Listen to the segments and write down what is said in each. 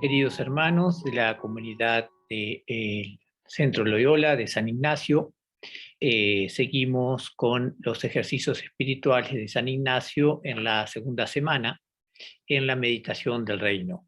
Queridos hermanos de la comunidad del Centro Loyola de San Ignacio, seguimos con los ejercicios espirituales de San Ignacio en la segunda semana, en la meditación del reino.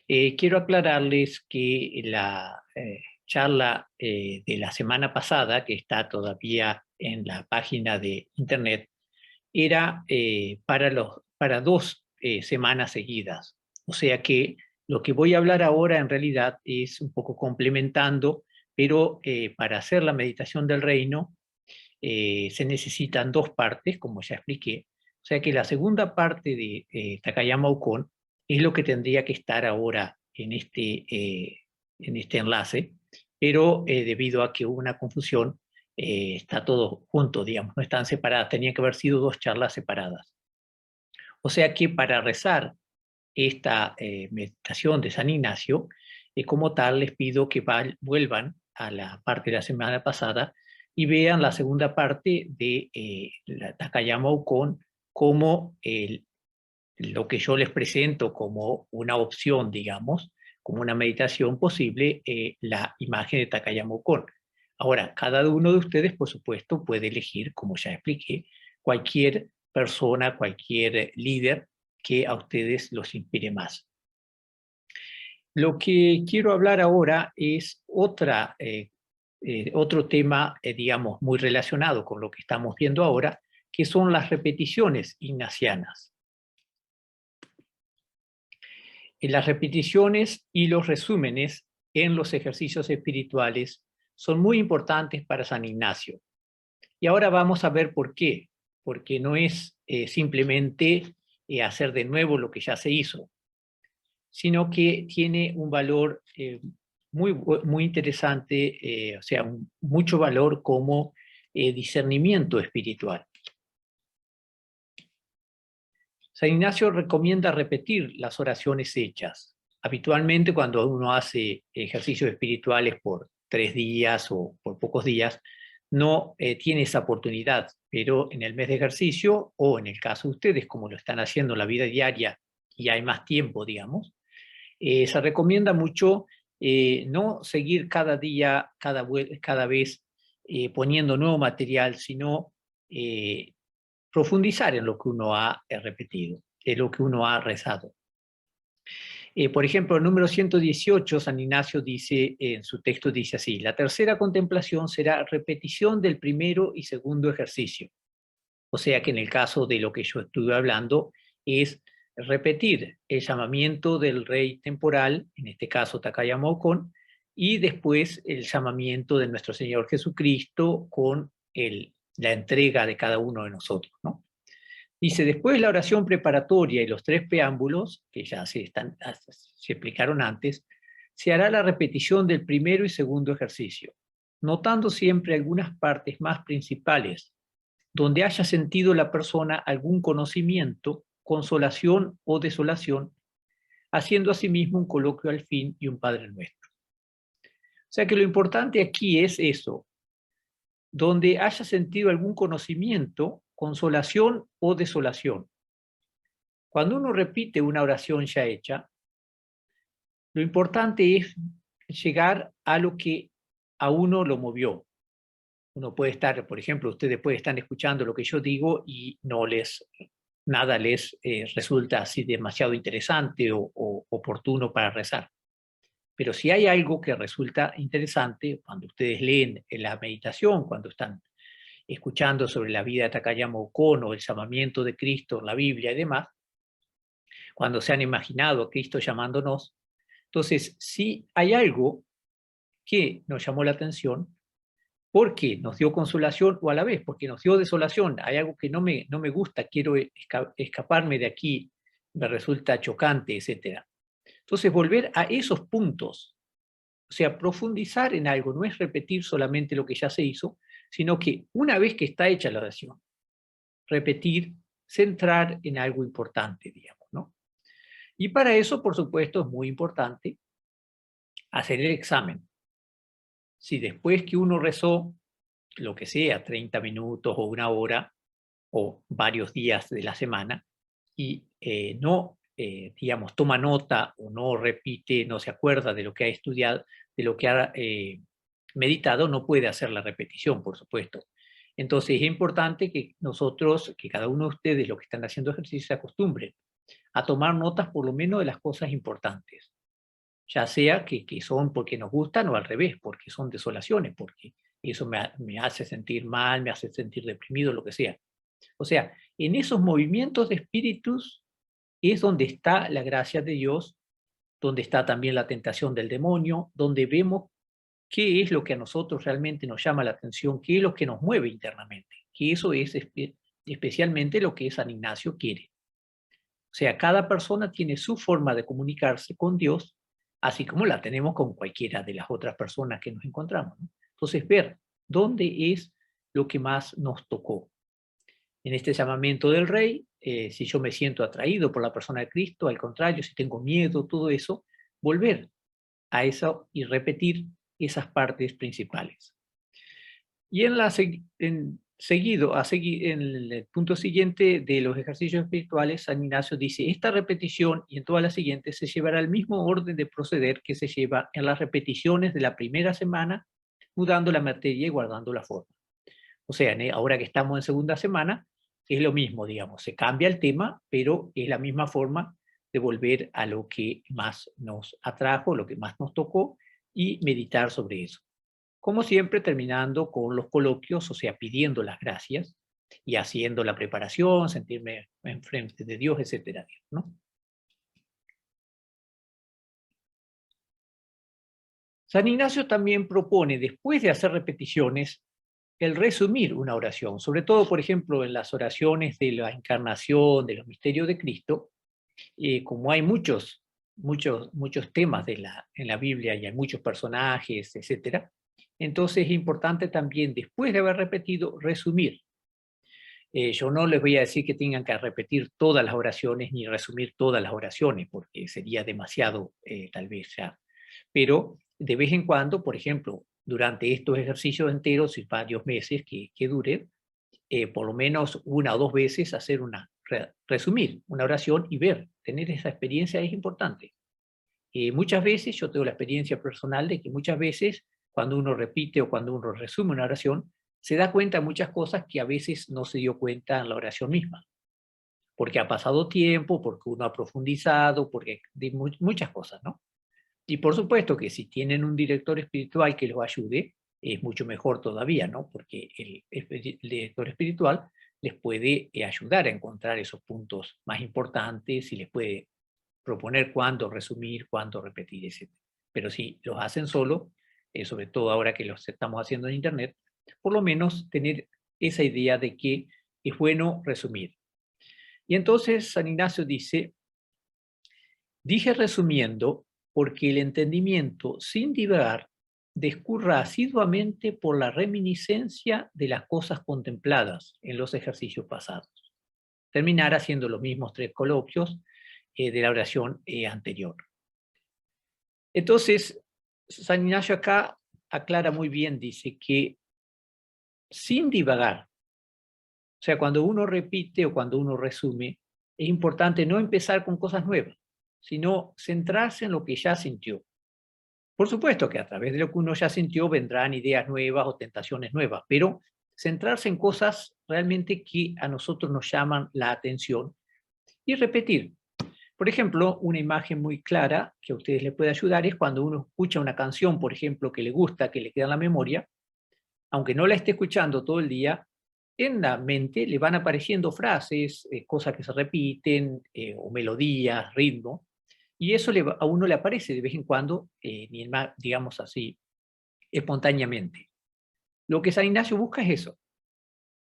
Quiero aclararles que la charla de la semana pasada, que está todavía en la página de internet, era para dos semanas seguidas. O sea que lo que voy a hablar ahora en realidad es un poco complementando, pero para hacer la meditación del reino se necesitan dos partes, como ya expliqué. O sea que la segunda parte de Takayama Ukon es lo que tendría que estar ahora en este enlace, pero debido a que hubo una confusión, está todo junto, digamos, no están separadas, tenían que haber sido dos charlas separadas. O sea que para rezar esta meditación de San Ignacio, como tal les pido que vuelvan a la parte de la semana pasada y vean la segunda parte de la Takayama Ukon como lo que yo les presento como una opción, digamos, como una meditación posible, la imagen de Takayama Ukon. Ahora, cada uno de ustedes, por supuesto, puede elegir, como ya expliqué, cualquier persona, cualquier líder que a ustedes los inspire más. Lo que quiero hablar ahora es otro tema, digamos, muy relacionado con lo que estamos viendo ahora, que son las repeticiones ignacianas. Las repeticiones y los resúmenes en los ejercicios espirituales son muy importantes para San Ignacio. Y ahora vamos a ver por qué. Porque no es simplemente hacer de nuevo lo que ya se hizo, sino que tiene un valor muy interesante, o sea, mucho valor como discernimiento espiritual. San Ignacio recomienda repetir las oraciones hechas. Habitualmente cuando uno hace ejercicios espirituales por 3 días o por pocos días, no tiene esa oportunidad, pero en el mes de ejercicio o en el caso de ustedes, como lo están haciendo en la vida diaria y hay más tiempo, digamos, se recomienda mucho no seguir cada día, cada vez poniendo nuevo material, sino profundizar en lo que uno ha repetido, en lo que uno ha rezado. Por ejemplo, el número 118, San Ignacio dice, en su texto dice así: la tercera contemplación será repetición del primero y segundo ejercicio. O sea que en el caso de lo que yo estuve hablando, es repetir el llamamiento del rey temporal, en este caso Takayama Ukon, y después el llamamiento de nuestro Señor Jesucristo con la entrega de cada uno de nosotros, ¿no? Dice, después de la oración preparatoria y los 3 preámbulos, que ya se explicaron antes, se hará la repetición del primero y segundo ejercicio, notando siempre algunas partes más principales, donde haya sentido la persona algún conocimiento, consolación o desolación, haciendo asimismo un coloquio al fin y un Padre Nuestro. O sea que lo importante aquí es eso, donde haya sentido algún conocimiento, consolación o desolación. Cuando uno repite una oración ya hecha, lo importante es llegar a lo que a uno lo movió. Uno puede estar, por ejemplo, ustedes pueden estar escuchando lo que yo digo y nada les resulta así demasiado interesante o oportuno para rezar. Pero si hay algo que resulta interesante, cuando ustedes leen en la meditación, cuando están escuchando sobre la vida de Takayama Ukon o el llamamiento de Cristo en la Biblia y demás, cuando se han imaginado a Cristo llamándonos, entonces si hay algo que nos llamó la atención, porque nos dio consolación o a la vez porque nos dio desolación, hay algo que no me gusta, quiero escaparme de aquí, me resulta chocante, etc. Entonces volver a esos puntos, o sea, profundizar en algo, no es repetir solamente lo que ya se hizo, sino que una vez que está hecha la oración, repetir, centrar en algo importante, digamos, ¿no? Y para eso, por supuesto, es muy importante hacer el examen. Si después que uno rezó, lo que sea, 30 minutos o 1 hora, o varios días de la semana, y no digamos, toma nota o no repite, no se acuerda de lo que ha estudiado, de lo que ha meditado, no puede hacer la repetición, por supuesto. Entonces es importante que nosotros, que cada uno de ustedes, los que están haciendo ejercicio, se acostumbren a tomar notas por lo menos de las cosas importantes. Ya sea que son porque nos gustan o al revés, porque son desolaciones, porque eso me hace sentir mal, me hace sentir deprimido, lo que sea. O sea, en esos movimientos de espíritus es donde está la gracia de Dios, donde está también la tentación del demonio, donde vemos qué es lo que a nosotros realmente nos llama la atención, qué es lo que nos mueve internamente, que eso es especialmente lo que San Ignacio quiere. O sea, cada persona tiene su forma de comunicarse con Dios, así como la tenemos con cualquiera de las otras personas que nos encontramos, ¿no? Entonces, ver dónde es lo que más nos tocó. En este llamamiento del Rey, si yo me siento atraído por la persona de Cristo, al contrario, si tengo miedo, todo eso, volver a eso y repetir esas partes principales. Y en el punto siguiente de los ejercicios espirituales, San Ignacio dice, esta repetición y en todas las siguientes se llevará el mismo orden de proceder que se lleva en las repeticiones de la primera semana, mudando la materia y guardando la forma. O sea, ahora que estamos en segunda semana, es lo mismo, digamos, se cambia el tema, pero es la misma forma de volver a lo que más nos atrajo, lo que más nos tocó, y meditar sobre eso. Como siempre, terminando con los coloquios, o sea, pidiendo las gracias y haciendo la preparación, sentirme en frente de Dios, etcétera, ¿no? San Ignacio también propone, después de hacer repeticiones, el resumir una oración, sobre todo, por ejemplo, en las oraciones de la encarnación, de los misterios de Cristo, como hay muchos temas en la Biblia y hay muchos personajes, etcétera, entonces es importante también, después de haber repetido, resumir. Yo no les voy a decir que tengan que repetir todas las oraciones ni resumir todas las oraciones, porque sería demasiado, tal vez ya. Pero de vez en cuando, por ejemplo, durante estos ejercicios enteros y varios meses que duren, por lo menos una o dos veces hacer resumir una oración y ver, tener esa experiencia es importante. Muchas veces, yo tengo la experiencia personal de que muchas veces cuando uno repite o cuando uno resume una oración, se da cuenta de muchas cosas que a veces no se dio cuenta en la oración misma, porque ha pasado tiempo, porque uno ha profundizado, porque de muchas cosas, ¿no? Y por supuesto que si tienen un director espiritual que los ayude, es mucho mejor todavía, ¿no? Porque el director espiritual les puede ayudar a encontrar esos puntos más importantes y les puede proponer cuándo resumir, cuándo repetir, etc. Pero si los hacen solo, sobre todo ahora que los estamos haciendo en Internet, por lo menos tener esa idea de que es bueno resumir. Y entonces San Ignacio dice, dije resumiendo porque el entendimiento, sin divagar, discurra asiduamente por la reminiscencia de las cosas contempladas en los ejercicios pasados. Terminar haciendo los mismos tres coloquios de la oración anterior. Entonces, San Ignacio acá aclara muy bien, dice que sin divagar, o sea, cuando uno repite o cuando uno resume, es importante no empezar con cosas nuevas, sino centrarse en lo que ya sintió. Por supuesto que a través de lo que uno ya sintió vendrán ideas nuevas o tentaciones nuevas, pero centrarse en cosas realmente que a nosotros nos llaman la atención y repetir. Por ejemplo, una imagen muy clara que a ustedes les puede ayudar es cuando uno escucha una canción, por ejemplo, que le gusta, que le queda en la memoria, aunque no la esté escuchando todo el día, en la mente le van apareciendo frases, cosas que se repiten, o melodías, ritmo, y eso a uno le aparece de vez en cuando, digamos así, espontáneamente. Lo que San Ignacio busca es eso.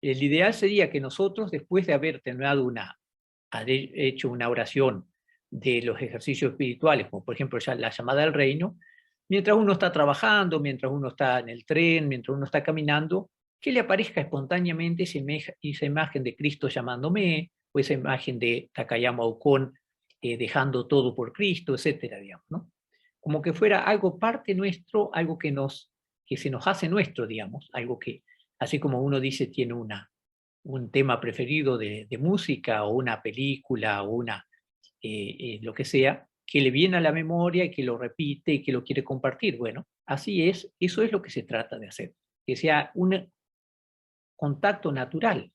El ideal sería que nosotros, después de haber terminado haber hecho una oración de los ejercicios espirituales, como por ejemplo ya la llamada al reino, mientras uno está trabajando, mientras uno está en el tren, mientras uno está caminando, que le aparezca espontáneamente esa imagen de Cristo llamándome, o esa imagen de Takayama Okon dejando todo por Cristo, etcétera, digamos, ¿no? Como que fuera algo parte nuestro, algo que se nos hace nuestro, digamos, algo que, así como uno dice, tiene un tema preferido de música o una película o lo que sea, que le viene a la memoria y que lo repite y que lo quiere compartir. Bueno, así es, eso es lo que se trata de hacer, que sea un contacto natural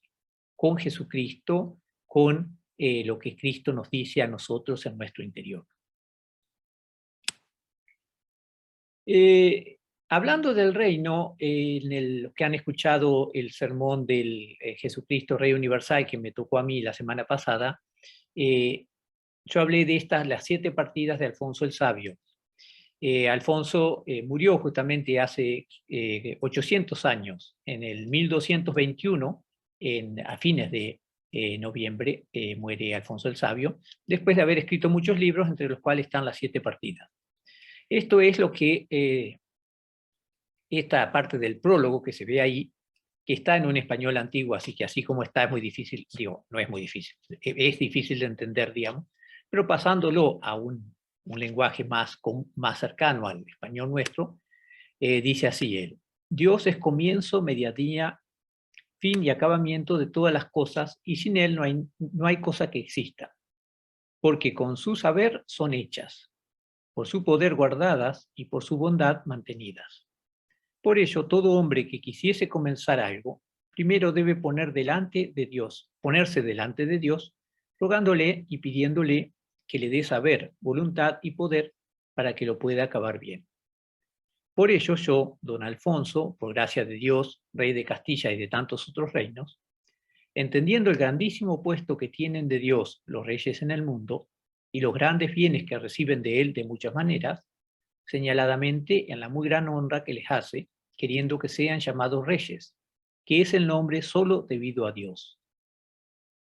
con Jesucristo, con lo que Cristo nos dice a nosotros en nuestro interior. Hablando del reino, los que han escuchado el sermón del Jesucristo Rey Universal que me tocó a mí la semana pasada, yo hablé de las 7 partidas de Alfonso el Sabio. Alfonso murió justamente hace 800 años, en el 1221, a fines de noviembre, muere Alfonso el Sabio, después de haber escrito muchos libros, entre los cuales están las 7 partidas. Esto es lo que, esta parte del prólogo que se ve ahí, que está en un español antiguo, así que así como está es muy difícil, digo, no es muy difícil, es difícil de entender, digamos, pero pasándolo a un lenguaje más cercano al español nuestro, dice así él: Dios es comienzo, mediodía, fin y acabamiento de todas las cosas, y sin él no hay cosa que exista, porque con su saber son hechas, por su poder guardadas y por su bondad mantenidas. Por ello, todo hombre que quisiese comenzar algo, primero debe ponerse delante de Dios, rogándole y pidiéndole que le dé saber, voluntad y poder para que lo pueda acabar bien. Por ello yo, don Alfonso, por gracia de Dios, rey de Castilla y de tantos otros reinos, entendiendo el grandísimo puesto que tienen de Dios los reyes en el mundo y los grandes bienes que reciben de él de muchas maneras, señaladamente en la muy gran honra que les hace, queriendo que sean llamados reyes, que es el nombre solo debido a Dios.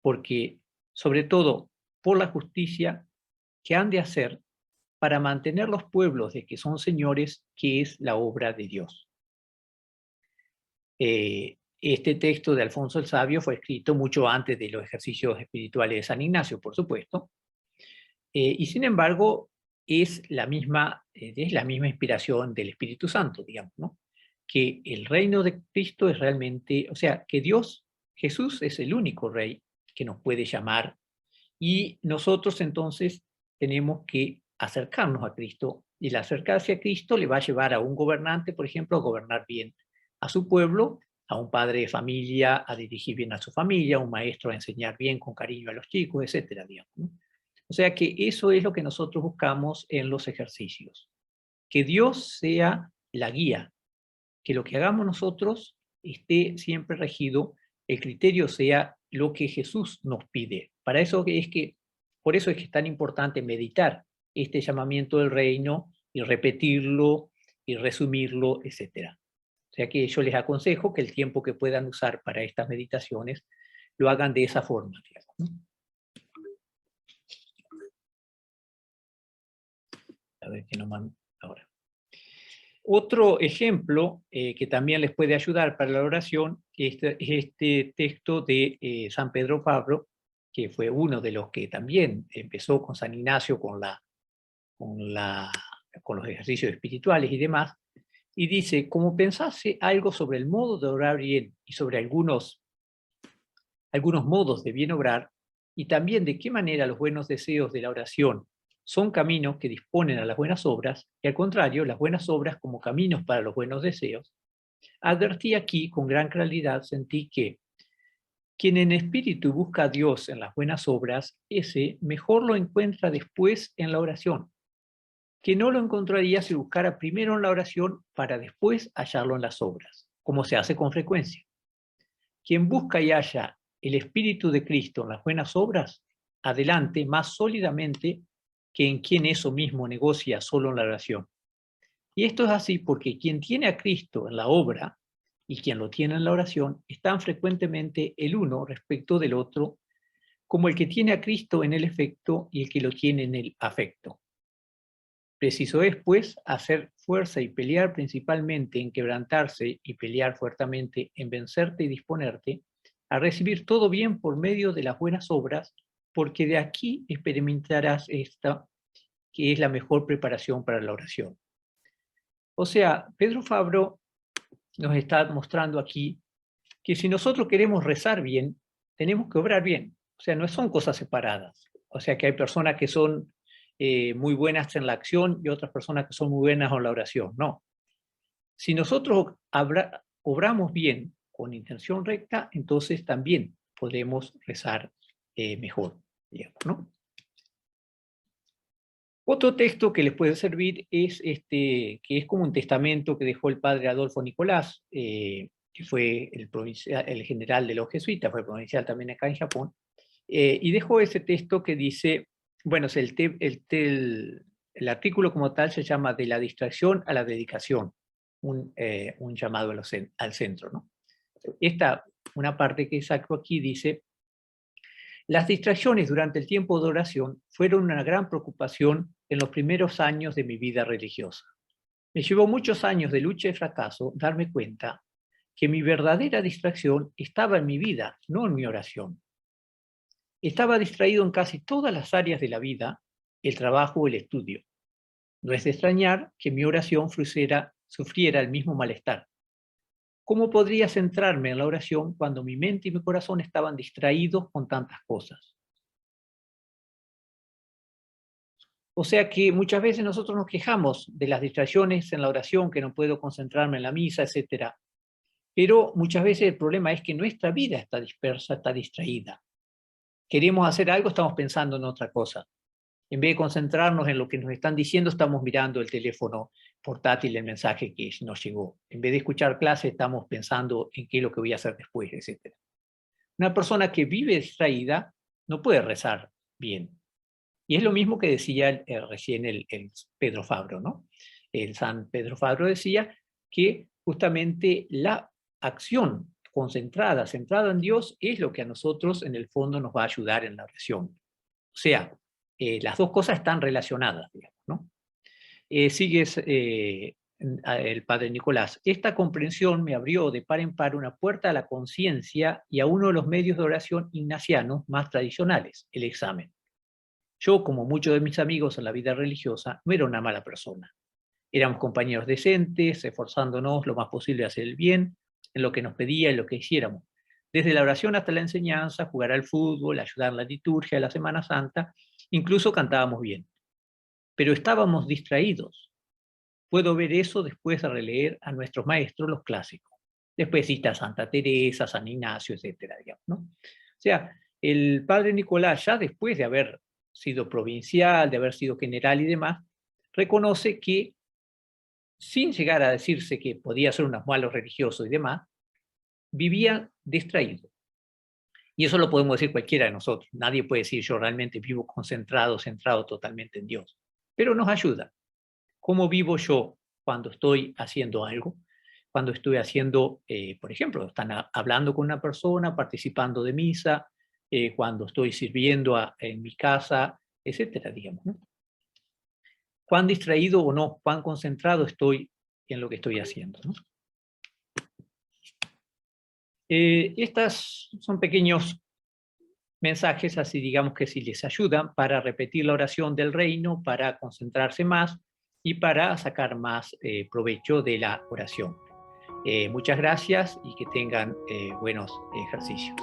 Porque, sobre todo, por la justicia que han de hacer para mantener los pueblos de que son señores, que es la obra de Dios. Este texto de Alfonso el Sabio fue escrito mucho antes de los ejercicios espirituales de San Ignacio, por supuesto, y sin embargo es la misma inspiración del Espíritu Santo, digamos, ¿no? Que el reino de Cristo es realmente, o sea, que Jesús es el único rey que nos puede llamar, y nosotros entonces tenemos que acercarnos a Cristo, y el acercarse a Cristo le va a llevar a un gobernante, por ejemplo, a gobernar bien a su pueblo, a un padre de familia a dirigir bien a su familia, a un maestro a enseñar bien con cariño a los chicos, etcétera, digamos, ¿no? O sea que eso es lo que nosotros buscamos en los ejercicios, que Dios sea la guía, que lo que hagamos nosotros esté siempre regido, el criterio sea lo que Jesús nos pide. Por eso es que es tan importante meditar este llamamiento del reino y repetirlo y resumirlo, etc. O sea que yo les aconsejo que el tiempo que puedan usar para estas meditaciones lo hagan de esa forma, digamos. A ver qué nos mandan ahora. Otro ejemplo que también les puede ayudar para la oración es este texto de San Pedro Fabro, que fue uno de los que también empezó con San Ignacio con los ejercicios espirituales y demás, y dice: como pensase algo sobre el modo de orar bien y sobre algunos modos de bien obrar, y también de qué manera los buenos deseos de la oración son caminos que disponen a las buenas obras, y al contrario, las buenas obras como caminos para los buenos deseos, advertí aquí con gran claridad, sentí que quien en espíritu busca a Dios en las buenas obras, ese mejor lo encuentra después en la oración, que no lo encontraría si buscara primero en la oración para después hallarlo en las obras, como se hace con frecuencia. Quien busca y halla el Espíritu de Cristo en las buenas obras, adelante más sólidamente que en quien eso mismo negocia solo en la oración. Y esto es así porque quien tiene a Cristo en la obra y quien lo tiene en la oración están frecuentemente el uno respecto del otro, como el que tiene a Cristo en el efecto y el que lo tiene en el afecto. Preciso es, pues, hacer fuerza y pelear principalmente en quebrantarse y pelear fuertemente en vencerte y disponerte a recibir todo bien por medio de las buenas obras, porque de aquí experimentarás esta, que es la mejor preparación para la oración. O sea, Pedro Fabro nos está mostrando aquí que si nosotros queremos rezar bien, tenemos que obrar bien. O sea, no son cosas separadas. O sea que hay personas que son muy buenas en la acción y otras personas que son muy buenas en la oración. No. Si nosotros obramos bien con intención recta, entonces también podemos rezar mejor, digamos, ¿no? Otro texto que les puede servir es que es como un testamento que dejó el padre Adolfo Nicolás, que fue el general de los jesuitas, fue provincial también acá en Japón, y dejó ese texto que dice, bueno, el artículo como tal se llama De la distracción a la dedicación, un llamado al centro, ¿no? Una parte que saco aquí dice: las distracciones durante el tiempo de oración fueron una gran preocupación en los primeros años de mi vida religiosa. Me llevó muchos años de lucha y fracaso darme cuenta que mi verdadera distracción estaba en mi vida, no en mi oración. Estaba distraído en casi todas las áreas de la vida, el trabajo o el estudio. No es de extrañar que mi oración sufriera el mismo malestar. ¿Cómo podría centrarme en la oración cuando mi mente y mi corazón estaban distraídos con tantas cosas? O sea que muchas veces nosotros nos quejamos de las distracciones en la oración, que no puedo concentrarme en la misa, etc. Pero muchas veces el problema es que nuestra vida está dispersa, está distraída. Queremos hacer algo, estamos pensando en otra cosa. En vez de concentrarnos en lo que nos están diciendo, estamos mirando el teléfono portátil, el mensaje que nos llegó. En vez de escuchar clase, estamos pensando en qué es lo que voy a hacer después, etc. Una persona que vive distraída no puede rezar bien. Y es lo mismo que decía recién el Pedro Fabro, ¿no? El San Pedro Fabro decía que justamente la acción concentrada, centrada en Dios, es lo que a nosotros en el fondo nos va a ayudar en la oración. O sea, las dos cosas están relacionadas, digamos, ¿no? Sigue el padre Nicolás. Esta comprensión me abrió de par en par una puerta a la conciencia y a uno de los medios de oración ignacianos más tradicionales, el examen. Yo, como muchos de mis amigos en la vida religiosa, no era una mala persona. Éramos compañeros decentes, esforzándonos lo más posible a hacer el bien, en lo que nos pedía y lo que hiciéramos. Desde la oración hasta la enseñanza, jugar al fútbol, ayudar en la liturgia de la Semana Santa, incluso cantábamos bien. Pero estábamos distraídos. Puedo ver eso después de releer a nuestros maestros los clásicos. Después cita a Santa Teresa, San Ignacio, etcétera, digamos, ¿no? O sea, el padre Nicolás, ya después de haber sido provincial, de haber sido general y demás, reconoce que, sin llegar a decirse que podía ser unos malos religiosos y demás, vivía distraído. Y eso lo podemos decir cualquiera de nosotros. Nadie puede decir yo realmente vivo concentrado, centrado totalmente en Dios. Pero nos ayuda. ¿Cómo vivo yo cuando estoy haciendo algo? Cuando estoy haciendo, por ejemplo, están hablando con una persona, participando de misa, cuando estoy sirviendo en mi casa, etcétera, digamos, ¿no? ¿Cuán distraído o no, cuán concentrado estoy en lo que estoy haciendo, ¿no? Estas son pequeños mensajes, así digamos que si les ayudan para repetir la oración del reino, para concentrarse más y para sacar más provecho de la oración. Muchas gracias y que tengan buenos ejercicios.